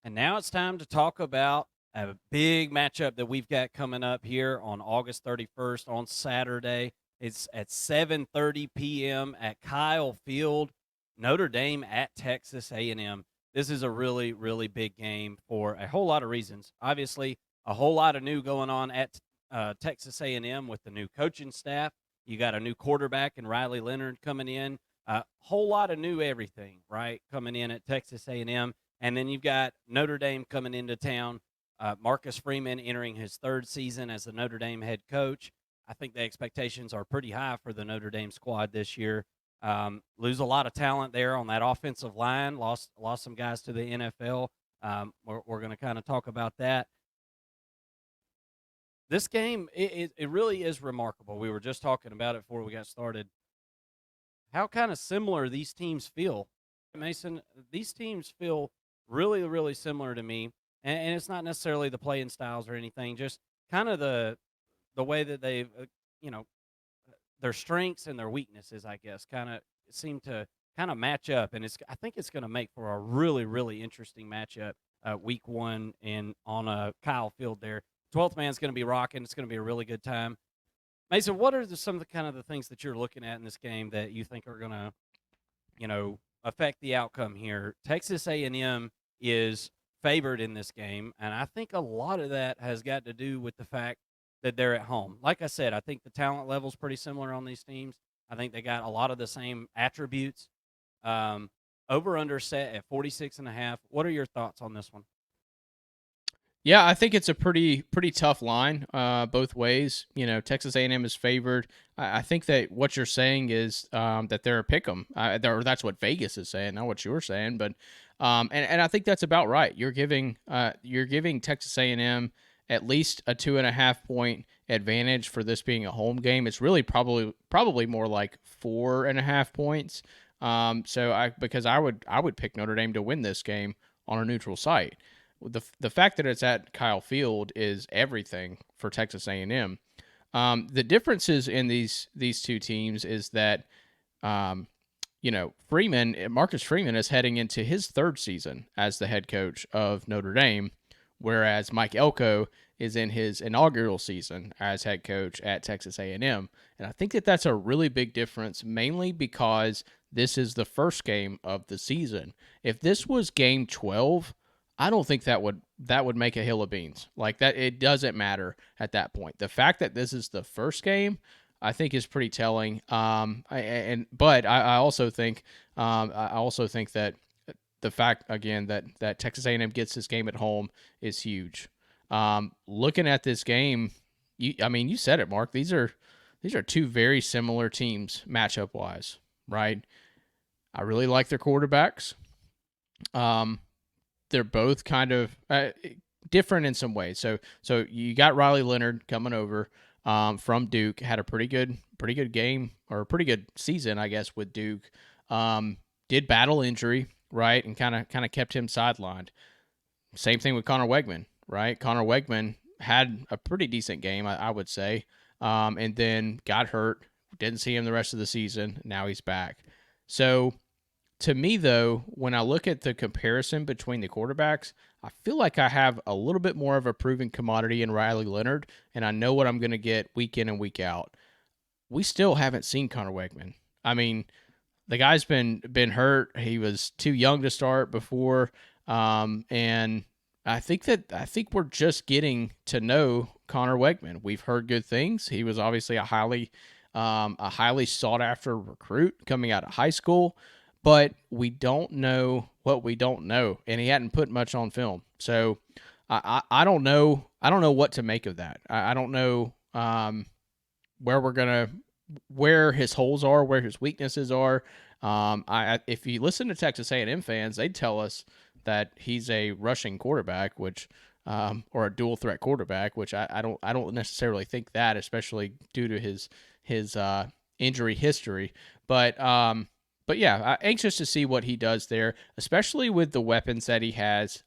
And now it's time to talk about a big matchup that we've got coming up here on August 31st on Saturday. It's at 7:30 p.m. at Kyle Field, Notre Dame at Texas A&M. This is a really, really big game for a whole lot of reasons. Obviously, a whole lot of new going on at Texas A&M with the new coaching staff. You got a new quarterback and Riley Leonard coming in. A whole lot of new everything, right, coming in at Texas A&M. And then you've got Notre Dame coming into town. Marcus Freeman entering his third season as the Notre Dame head coach. I think the expectations are pretty high for the Notre Dame squad this year. Lose a lot of talent there on that offensive line. Lost some guys to the NFL. We're going to kind of talk about that. This game, it really is remarkable. We were just talking about it before we got started. How kind of similar these teams feel. Mason, these teams feel really, really similar to me. And it's not necessarily the playing styles or anything, just kind of the way that they've, you know, their strengths and their weaknesses, I guess, kind of seem to kind of match up. And I think it's going to make for a really, really interesting matchup week one and on a Kyle Field there. 12th man's going to be rocking. It's going to be a really good time. Mason, what are some of the kind of the things that you're looking at in this game that you think are going to, affect the outcome here? Texas A&M is favored in this game, and I think a lot of that has got to do with the fact that they're at home. Like I said, I think the talent level is pretty similar on these teams. I think they got a lot of the same attributes. Over under set at 46.5. What are your thoughts on this one? Yeah, I think it's a pretty tough line both ways. Texas A&M is favored. I think that what you're saying is that they're a pick 'em. Or that's what Vegas is saying, not what you're saying. But and I think that's about right. You're giving Texas A&M at least a 2.5 point advantage for this being a home game. It's really probably more like 4.5 points. Because I would pick Notre Dame to win this game on a neutral site. The fact that it's at Kyle Field is everything for Texas A&M. The differences in these two teams is that um, Marcus Freeman is heading into his third season as the head coach of Notre Dame, whereas Mike Elko is in his inaugural season as head coach at Texas A&M. And I think that that's a really big difference, mainly because this is the first game of the season. If this was game 12, I don't think that would make a hill of beans. Like that, it doesn't matter at that point. The fact that this is the first game, I think, is pretty telling. But I also think that the fact again that Texas A&M gets this game at home is huge. Looking at this game, you said it, Mark. These are two very similar teams matchup wise, right? I really like their quarterbacks. Um, they're both kind of different in some ways. So you got Riley Leonard coming over from Duke, had a pretty good game or a pretty good season, I guess, with Duke. Did battle injury, right, and kind of kept him sidelined. Same thing with Connor Wegman, right? Connor Wegman had a pretty decent game, I would say, and then got hurt. Didn't see him the rest of the season. Now he's back. So to me, though, when I look at the comparison between the quarterbacks, I feel like I have a little bit more of a proven commodity in Riley Leonard, and I know what I'm going to get week in and week out. We still haven't seen Connor Wegman. I mean, the guy's been hurt. He was too young to start before, and I think we're just getting to know Connor Wegman. We've heard good things. He was obviously a highly sought after recruit coming out of high school, but we don't know what we don't know, and he hadn't put much on film. So I don't know. I don't know what to make of that. I don't know where we're gonna where his holes are, where his weaknesses are. If you listen to Texas A&M fans, they'd tell us that he's a rushing quarterback, which or a dual threat quarterback, which I don't necessarily think that, especially due to his injury history. But yeah, anxious to see what he does there, especially with the weapons that he has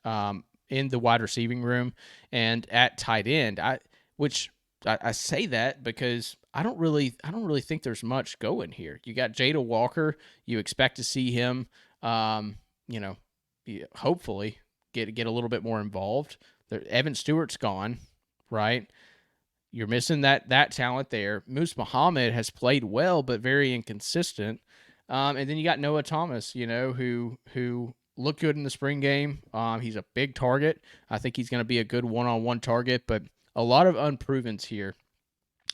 in the wide receiving room and at tight end. I say that because I don't really think there's much going here. You got Jada Walker. You expect to see him, um, you know, hopefully. get a little bit more involved. Evan Stewart's gone, right? You're missing that talent there. Moose Muhammad has played well, but very inconsistent. And then you got Noah Thomas, who looked good in the spring game. He's a big target. I think he's going to be a good one-on-one target, but a lot of unprovens here.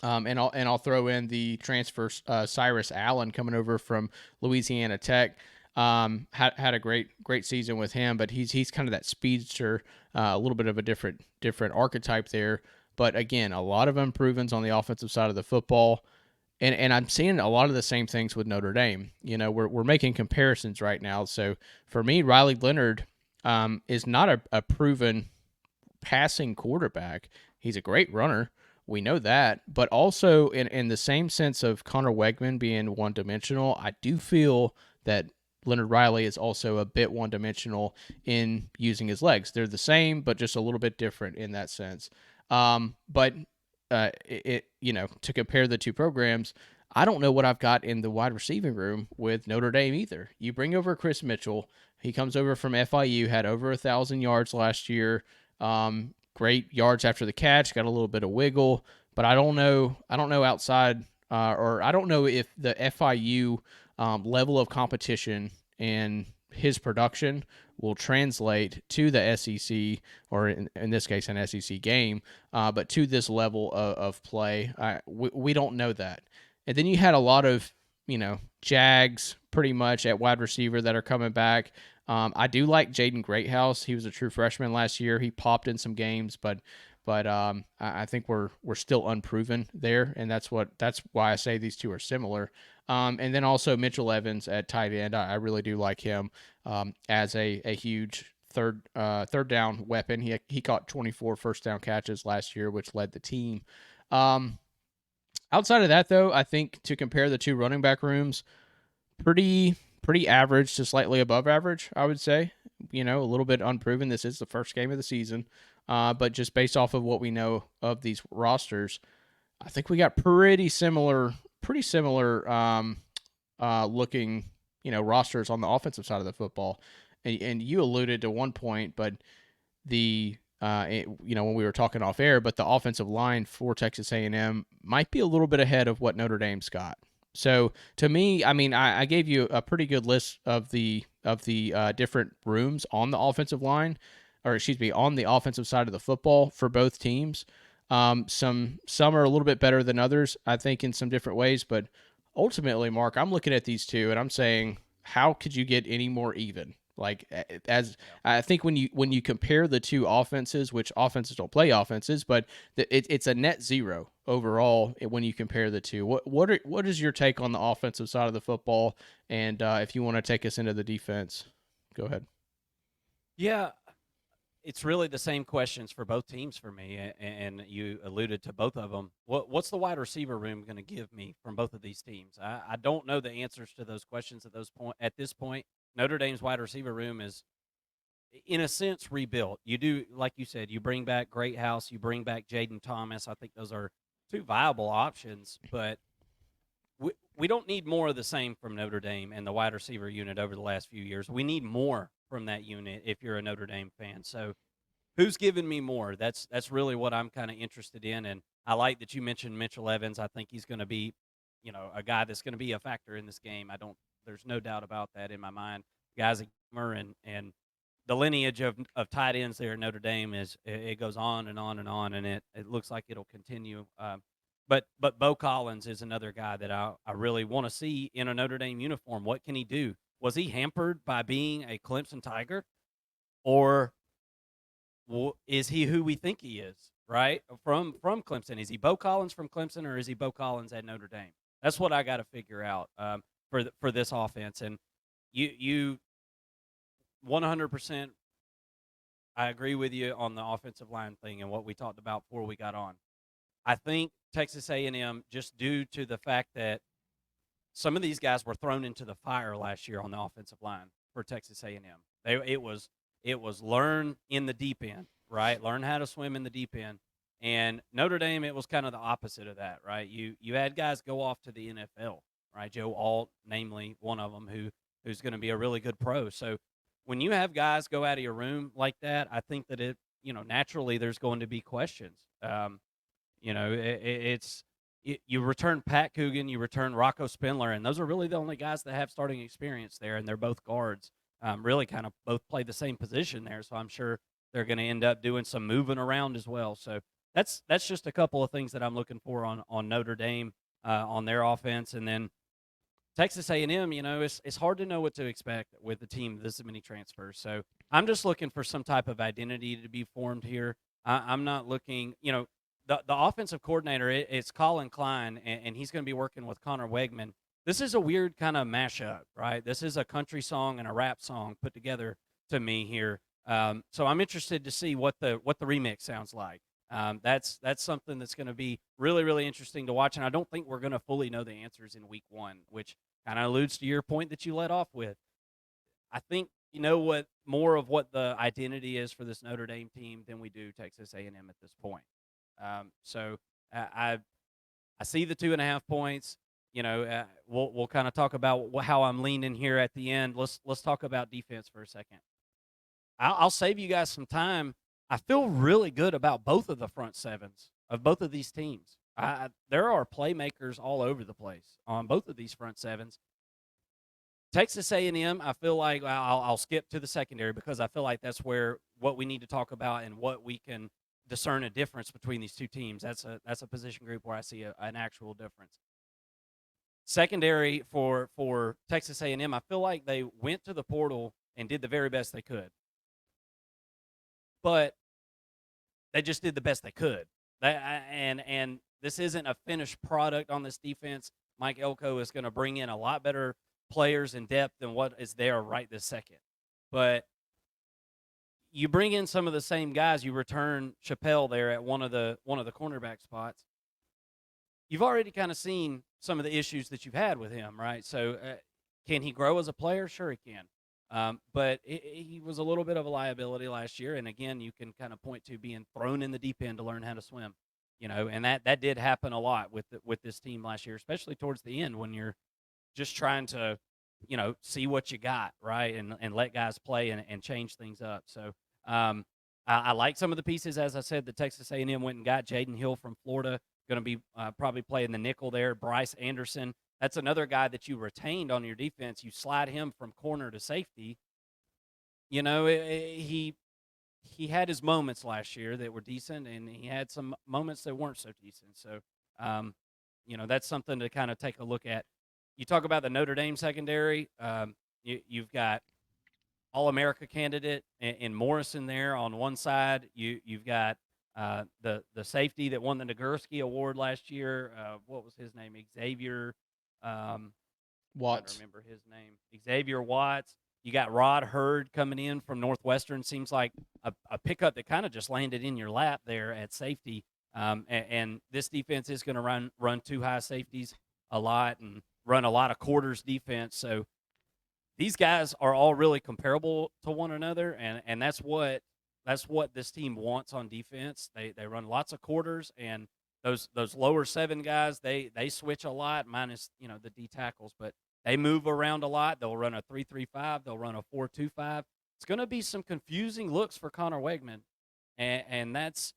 And I'll throw in the transfer Cyrus Allen coming over from Louisiana Tech. Had a great season with him, but he's kind of that speedster, a little bit of a different archetype there. But again, a lot of improvements on the offensive side of the football. And I'm seeing a lot of the same things with Notre Dame. We're making comparisons right now. So for me, Riley Leonard is not a proven passing quarterback. He's a great runner. We know that. But also in the same sense of Connor Wegman being one-dimensional, I do feel that Leonard Riley is also a bit one-dimensional in using his legs. They're the same, but just a little bit different in that sense. But to compare the two programs, I don't know what I've got in the wide receiving room with Notre Dame either. You bring over Chris Mitchell. He comes over from FIU, had over 1,000 yards last year. Great yards after the catch, got a little bit of wiggle, but I don't know outside, or I don't know if the FIU level of competition and his production will translate to the SEC, or in this case, an SEC game, but to this level of play. We don't know that. And then you had a lot of, Jags pretty much at wide receiver that are coming back. I do like Jaden Greathouse. He was a true freshman last year. He popped in some games, but I think we're still unproven there, and that's why I say these two are similar. And then also Mitchell Evans at tight end. I really do like him as a huge third down weapon. He caught 24 first down catches last year, which led the team. Outside of that, though, I think to compare the two running back rooms, pretty average to slightly above average, I would say. A little bit unproven. This is the first game of the season, but just based off of what we know of these rosters, I think we got pretty similar looking, rosters on the offensive side of the football. And you alluded to one point, but when we were talking off air, but the offensive line for Texas A&M might be a little bit ahead of what Notre Dame's got. So to me, I mean, I gave you a pretty good list of the different rooms on the offensive line, or excuse me, on the offensive side of the football for both teams. Some are a little bit better than others, I think, in some different ways. But ultimately, Mark, I'm looking at these two and I'm saying, how could you get any more even? Like, as I think when you compare the two offenses, which offenses don't play offenses, but it's a net zero overall when you compare the two. What is your take on the offensive side of the football? And if you want to take us into the defense, go ahead. Yeah, it's really the same questions for both teams for me, and you alluded to both of them. What's the wide receiver room going to give me from both of these teams? I don't know the answers to those questions at this point. Notre Dame's wide receiver room is, in a sense, rebuilt. You do, like you said, you bring back Greathouse, you bring back Jaden Thomas. I think those are two viable options, but we don't need more of the same from Notre Dame and the wide receiver unit over the last few years. We need more from that unit if you're a Notre Dame fan. So who's giving me more? That's really what I'm kind of interested in, and I like that you mentioned Mitchell Evans. I think he's going to be, a guy that's going to be a factor in this game. There's no doubt about that in my mind. Guys, and the lineage of tight ends there at Notre Dame it goes on and on and on, and it looks like it'll continue. But Bo Collins is another guy that I really want to see in a Notre Dame uniform. What can he do? Was he hampered by being a Clemson Tiger, or is he who we think he is? Right from Clemson, is he Bo Collins from Clemson, or is he Bo Collins at Notre Dame? That's what I got to figure out for this offense. And you 100%. I agree with you on the offensive line thing and what we talked about before we got on. I think Texas A&M, just due to the fact that some of these guys were thrown into the fire last year on the offensive line for Texas A&M. It was learn in the deep end, right? Learn how to swim in the deep end. And Notre Dame, it was kind of the opposite of that, right? You had guys go off to the NFL, right? Joe Alt, namely one of them, who's going to be a really good pro. So when you have guys go out of your room like that, I think that naturally there's going to be questions. It's you return Pat Coogan, you return Rocco Spindler, and those are really the only guys that have starting experience there, and they're both guards. Really, kind of both play the same position there, so I'm sure they're going to end up doing some moving around as well. So that's just a couple of things that I'm looking for on Notre Dame on their offense, and then Texas A&M. It's hard to know what to expect with a team this many transfers. So I'm just looking for some type of identity to be formed here. I'm not looking, the offensive coordinator, it's Colin Klein, and he's going to be working with Connor Wegman. This is a weird kind of mashup, right? This is a country song and a rap song put together to me here. So I'm interested to see what the remix sounds like. That's something that's going to be really, really interesting to watch, and I don't think we're going to fully know the answers in week one, which kind of alludes to your point that you led off with. I think you know what more of what the identity is for this Notre Dame team than we do Texas A&M at this point. So I see the 2.5 points. We'll kind of talk about how I'm leaning here at the end. Let's talk about defense for a second. I'll save you guys some time. I feel really good about both of the front sevens of both of these teams. There are playmakers all over the place on both of these front sevens. Texas A&M, I feel like I'll skip to the secondary because I feel like that's where what we need to talk about and what we can discern a difference between these two teams. That's a position group where I see an actual difference. Secondary for Texas A&M, I feel like they went to the portal and did the very best they could, but they just did the best they could. And this isn't a finished product on this defense. Mike Elko is going to bring in a lot better players in depth than what is there right this second. But you bring in some of the same guys. You return Chappelle there at one of the cornerback spots. You've already kind of seen some of the issues that you've had with him, right? So can he grow as a player? Sure, he can. But he was a little bit of a liability last year, and again, you can kind of point to being thrown in the deep end to learn how to swim, and that did happen a lot with this team last year, especially towards the end when you're just trying to, see what you got, right, and let guys play and change things up. So I like some of the pieces, as I said. The Texas A&M went and got Jaden Hill from Florida, going to be probably playing the nickel there. Bryce Anderson. That's another guy that you retained on your defense. You slide him from corner to safety. He had his moments last year that were decent, and he had some moments that weren't so decent. So, that's something to kind of take a look at. You talk about the Notre Dame secondary. You've got All-America candidate in Morrison there on one side. You've got the safety that won the Nagurski Award last year. What was his name? Xavier Watts. I remember his name. Xavier Watts. You got Rod Hurd coming in from Northwestern. Seems like a pickup that kind of just landed in your lap there at safety. And this defense is going to run two high safeties a lot and run a lot of quarters defense. So these guys are all really comparable to one another, and that's what this team wants on defense. They run lots of quarters, and those lower seven guys they switch a lot, minus the D tackles, but they move around a lot. They'll run a 3-3-5. They'll run a 4-2-5. It's going to be some confusing looks for Connor Wegman, and that's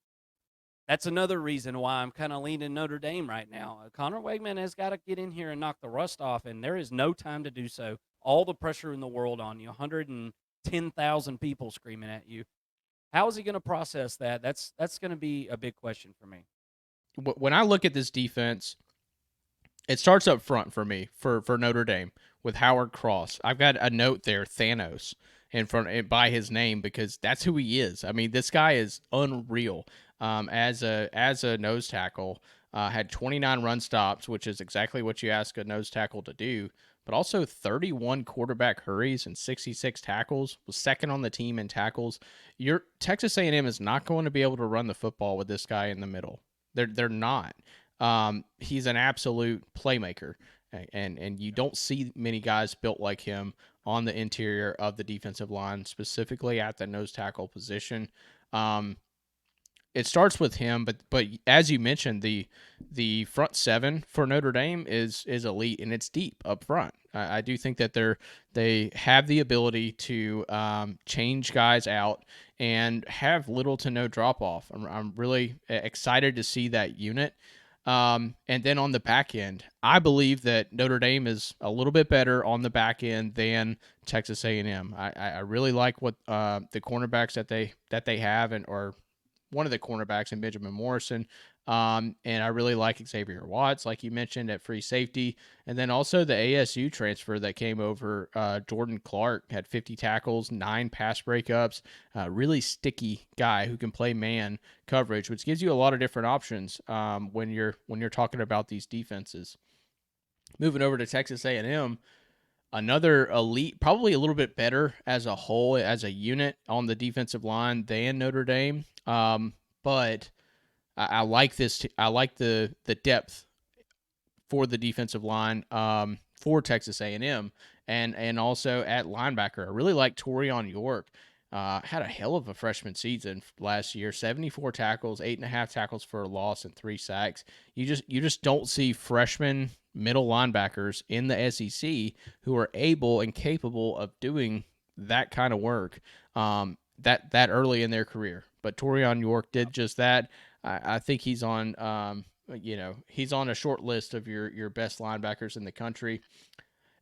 another reason why I'm kind of leaning Notre Dame right now. Connor Wegman has got to get in here and knock the rust off, and there is no time to do so. All the pressure in the world on you, 110,000 people screaming at you. How is he going to process that? That's going to be a big question for me. When I look at this defense, it starts up front for me for Notre Dame with Howard Cross. I've got a note there, Thanos, in front by his name because that's who he is. I mean, this guy is unreal. As a nose tackle, had 29 run stops, which is exactly what you ask a nose tackle to do. But also 31 quarterback hurries and 66 tackles. Was second on the team in tackles. Your Texas A&M is not going to be able to run the football with this guy in the middle. They're not. He's an absolute playmaker, and you don't see many guys built like him on the interior of the defensive line, specifically at the nose tackle position. it starts with him, but as you mentioned, the front seven for Notre Dame is elite and it's deep up front. I do think that they have the ability to change guys out and have little to no drop off. I'm really excited to see that unit. And then on the back end, I believe that Notre Dame is a little bit better on the back end than Texas A&M. I really like what the cornerbacks that they have and or one of the cornerbacks in Benjamin Morrison. And I really like Xavier Watts, like you mentioned, at free safety. And then also the ASU transfer that came over, Jordan Clark, had 50 tackles, 9 pass breakups, really sticky guy who can play man coverage, which gives you a lot of different options when you're talking about these defenses. Moving over to Texas A&M, another elite, probably a little bit better as a whole, as a unit on the defensive line than Notre Dame. But I like this. I like the depth for the defensive line for Texas A&M, and also at linebacker. I really like Torion York. Had a hell of a freshman season last year. 74 tackles, 8.5 tackles for a loss, and 3 sacks. You just don't see freshman middle linebackers in the SEC who are able and capable of doing that kind of work that early in their career. But Torion York did just that. I think he's on he's on a short list of your best linebackers in the country.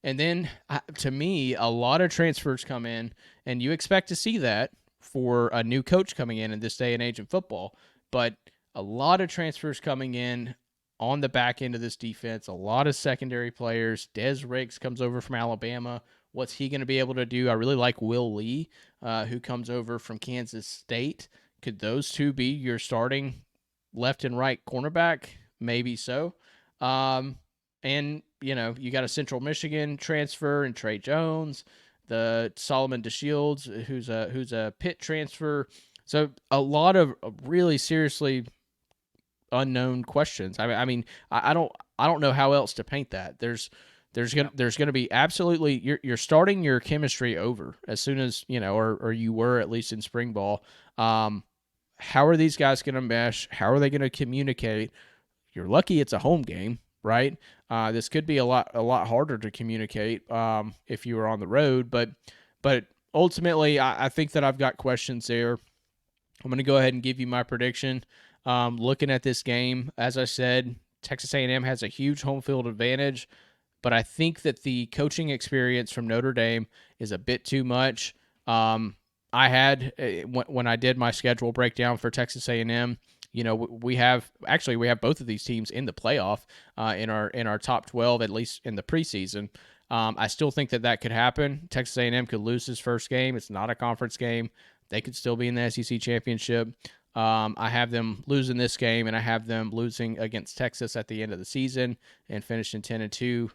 And then, to me, a lot of transfers come in, and you expect to see that for a new coach coming in this day and age in football. But a lot of transfers coming in on the back end of this defense, a lot of secondary players. Des Riggs comes over from Alabama. What's he going to be able to do? I really like Will Lee, who comes over from Kansas State. Could those two be your starting left and right cornerback? Maybe so. And you got a Central Michigan transfer and Trey Jones, the Solomon DeShields, who's a Pitt transfer. So a lot of really seriously unknown questions. I don't know how else to paint that. There's gonna be absolutely you're starting your chemistry over as soon as or you were at least in spring ball. How are these guys gonna mesh? How are they gonna communicate? You're lucky it's a home game, right? This could be a lot harder to communicate if you were on the road, but ultimately, I think that I've got questions there. I'm going to go ahead and give you my prediction. Looking at this game, as I said, Texas A&M has a huge home field advantage, but I think that the coaching experience from Notre Dame is a bit too much. I had when I did my schedule breakdown for Texas A&M. We have both of these teams in the playoff in our top 12, at least in the preseason. I still think that could happen. Texas A&M could lose his first game. It's not a conference game. They could still be in the SEC championship. I have them losing this game, and I have them losing against Texas at the end of the season and finishing 10-2.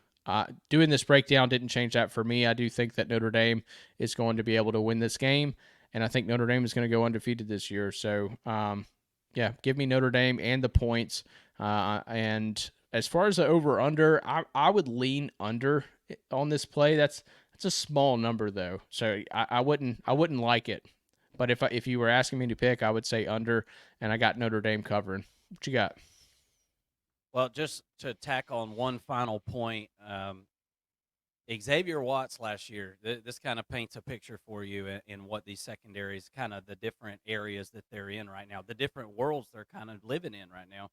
Doing this breakdown didn't change that for me. I do think that Notre Dame is going to be able to win this game, and I think Notre Dame is going to go undefeated this year. So, yeah, give me Notre Dame and the points. And as far as the over/under, I would lean under on this play. That's a small number though, so I wouldn't like it. But if you were asking me to pick, I would say under, and I got Notre Dame covering. What you got? Well, just to tack on one final point, Xavier Watts last year, this kind of paints a picture for you in what these secondaries, kind of the different areas that they're in right now, the different worlds they're kind of living in right now.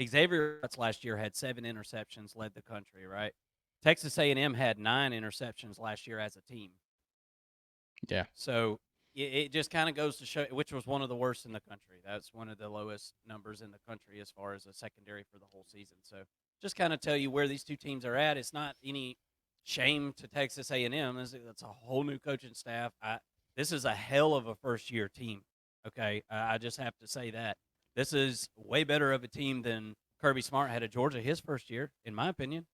Xavier Watts last year had 7 interceptions, led the country, right? Texas A&M had 9 interceptions last year as a team. Yeah. So it just kind of goes to show, which was one of the worst in the country. That's one of the lowest numbers in the country as far as a secondary for the whole season. So just kind of tell you where these two teams are at. It's not any shame to Texas A&M. It's a whole new coaching staff. This is a hell of a first-year team, okay? I just have to say that. This is way better of a team than Kirby Smart had at Georgia his first year, in my opinion.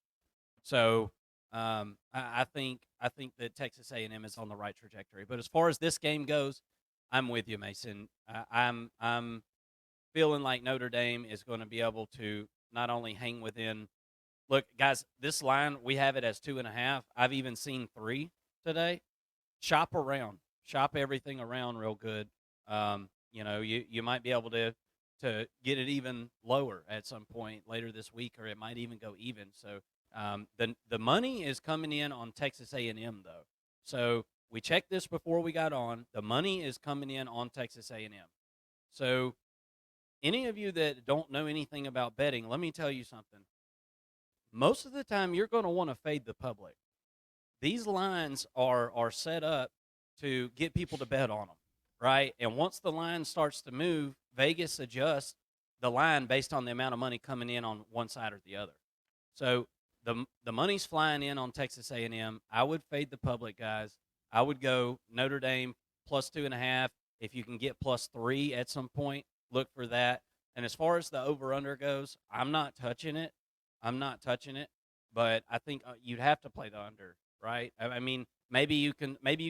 So I think that Texas A&M is on the right trajectory. But as far as this game goes, I'm with you, Mason. I'm feeling like Notre Dame is going to be able to not only hang within. Look, guys, this line we have it as 2.5. I've even seen 3 today. Shop around, shop everything around real good. You might be able to to get it even lower at some point later this week, or it might even go even. So the money is coming in on Texas A&M though. So we checked this before we got on. The money is coming in on Texas A&M. So any of you that don't know anything about betting, let me tell you something. Most of the time, you're going to want to fade the public. These lines are set up to get people to bet on them, right? And once the line starts to move, Vegas adjusts the line based on the amount of money coming in on one side or the other. So the money's flying in on Texas A&M. I would fade the public, guys. I would go Notre Dame plus 2.5. If you can get plus 3 at some point, look for that. And as far as the over/under goes, I'm not touching it. I'm not touching it. But I think you'd have to play the under, right? I mean, maybe you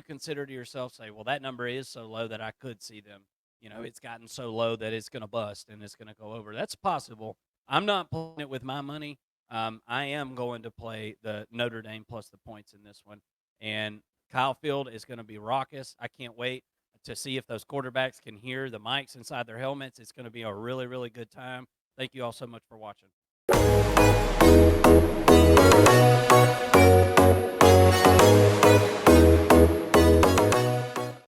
consider to yourself, say, well, that number is so low that I could see them. It's gotten so low that it's going to bust and it's going to go over. That's possible. I'm not playing it with my money. I am going to play the Notre Dame plus the points in this one. And Kyle Field is going to be raucous. I can't wait to see if those quarterbacks can hear the mics inside their helmets. It's going to be a really, really good time. Thank you all so much for watching.